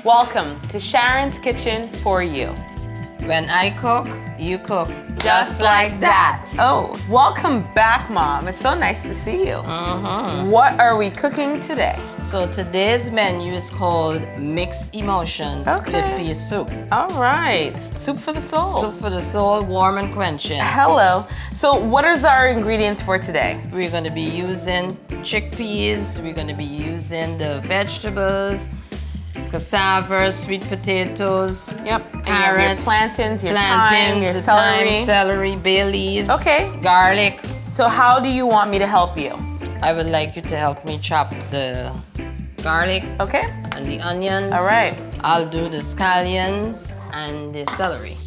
Welcome to Sharon's Kitchen for you. When I cook, you cook just like that. Oh, welcome back, Mom. It's so nice to see you. What are we cooking today? So today's menu is called Mixed Emotions Split-Pea Soup. All right, soup for the soul. Soup for the soul, warm and quenching. Hello. So what is our ingredients for today? We're going to be using chickpeas. We're going to be using the vegetables, cassava, sweet potatoes, carrots, plantains, your thyme, your celery, bay leaves, garlic. So how do you want me to help you? I would like you to help me chop the garlic and the onions. All right. I'll do the scallions and the celery.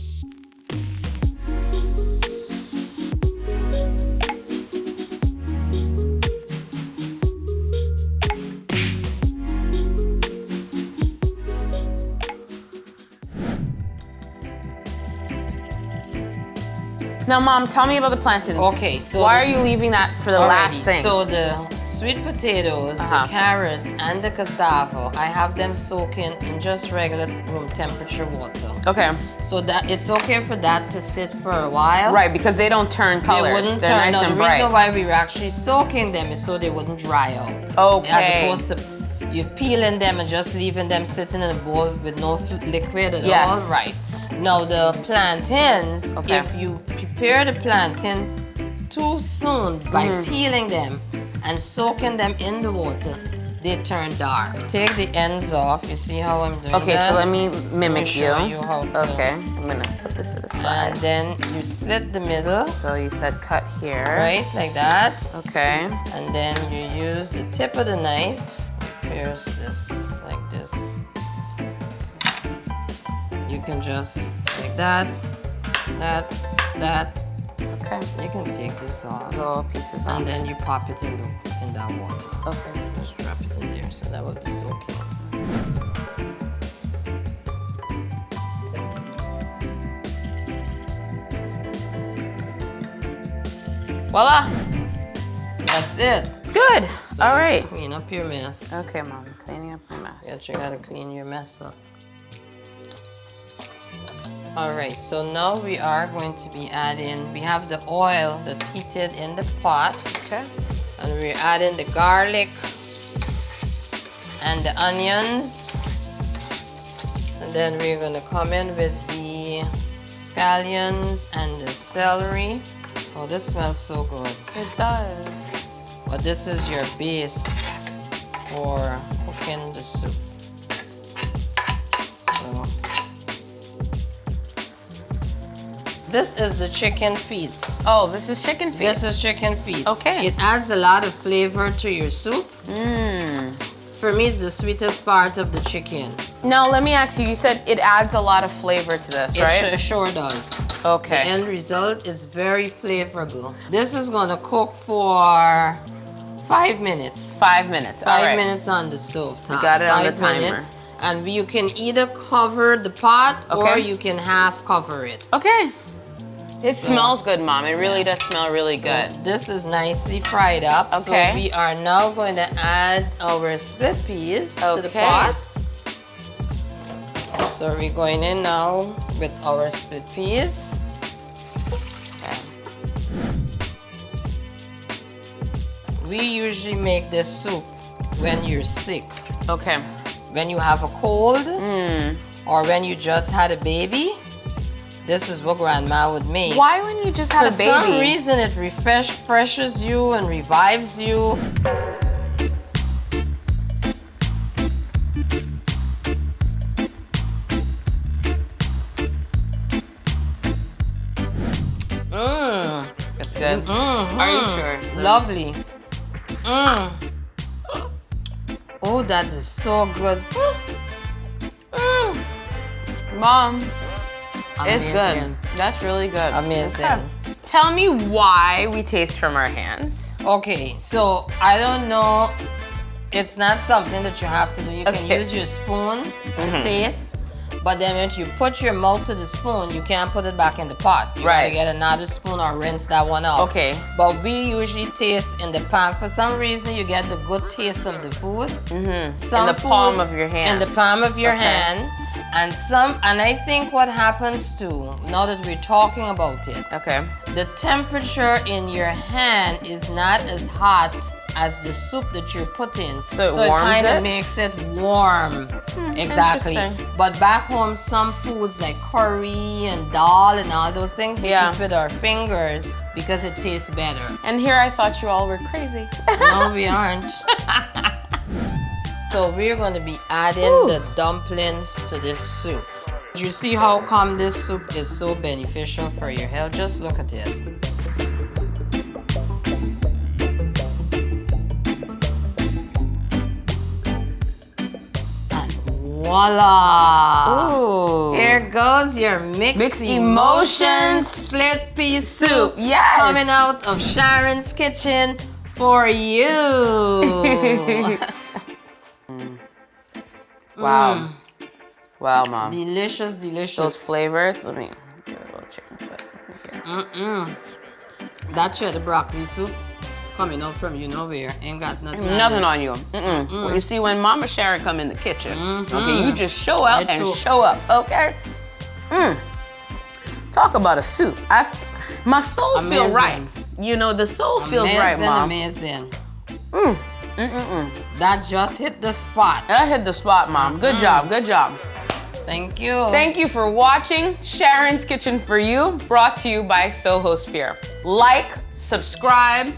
Now, Mom, tell me about the plantains. Okay, so why are you leaving that for the last thing? So the sweet potatoes, the carrots, and the cassava, I have them soaking in just regular room temperature water. Okay. So that it's okay for that to sit for a while. Right, because they don't turn colors. They wouldn't They're turn. nice The and bright. reason why we were actually soaking them is so they wouldn't dry out. Okay. As opposed to you peeling them and just leaving them sitting in a bowl with no liquid at all. Right. Now the plantains, if you prepare the plantain too soon by peeling them and soaking them in the water, they turn dark. Take the ends off. You see how I'm doing that? So let me mimic you. Show you how to. Okay, I'm gonna put this to the side. And then you slit the middle. So you said cut here. Right, like that. Okay. And then you use the tip of the knife. Pierce this like this. You can just like that. Okay. You can take this off. Little pieces off. And then you pop it in that water. Okay. Just drop it in there, so that would be soaking. Voila. That's it. Good. So all right. Clean up your mess. Okay, Mom. Cleaning up my mess. You gotta clean your mess up. All right, so now we are going to be adding, we have the oil that's heated in the pot. Okay. And we're adding the garlic and the onions. And then we're gonna come in with the scallions and the celery. Oh, this smells so good. It does. But this is your base for cooking the soup. So, this is the chicken feet. Oh, this is chicken feet. This is chicken feet. Okay. It adds a lot of flavor to your soup. For me, it's the sweetest part of the chicken. Now, let me ask you, you said it adds a lot of flavor to this, right? It sure does. Okay. The end result is very flavorful. This is gonna cook for 5 minutes. 5 minutes, 5 minutes on the stove top. We got it on the 5 timer. minutes. And you can either cover the pot or you can half cover it. Okay. It smells good, Mom. It really does smell really good. This is nicely fried up. Okay. So we are now going to add our split peas to the pot. So we're going in now with our split peas. We usually make this soup when you're sick. Okay. When you have a cold or when you just had a baby. This is what Grandma would make. Why when you just had a baby? For some reason, it refreshes you and revives you. That's good. Are you sure? Lovely. Oh, that is so good. Mom, Amazing. it's good. That's really good. Amazing. Okay. Tell me why we taste from our hands. Okay, so I don't know. It's not something that you have to do. You can use your spoon to taste. But then if you put your mouth to the spoon, you can't put it back in the pot. You gotta get another spoon or rinse that one out. Okay. But we usually taste in the pan. For some reason, you get the good taste of the food. In the palm of your hand. In the palm of your hand. And I think what happens too, now that we're talking about it, the temperature in your hand is not as hot as the soup that you're putting. So it warms kind it? of makes it warm. Exactly. But back home, some foods like curry and dal and all those things, we eat with our fingers because it tastes better. And here I thought you all were crazy. No, we aren't. So we're going to be adding the dumplings to this soup. You see how come this soup is so beneficial for your health? Just look at it. And voila! Ooh. Here goes your mixed emotions split pea soup. Yes! Coming out of Sharon's kitchen for you. Wow. Wow, Mom. Delicious, delicious. Those flavors. Let me get a little chicken foot. That cheddar broccoli soup coming up from you nowhere. Ain't got nothing on you. Well, you see, when Mama Sharon come in the kitchen, okay, you just show out and show up, okay? Talk about a soup. My soul feels right. You know, the soul feels right, Mom. Amazing. That just hit the spot. That hit the spot, Mom. Good job, good job. Thank you. Thank you for watching Sharon's Kitchen for You, brought to you by Soho Sphere. Like, subscribe,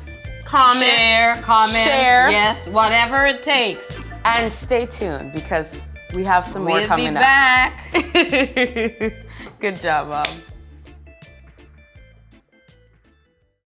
comment, share. Yes, whatever it takes. And stay tuned because we have some more coming up. We'll be back. Good job, Mom.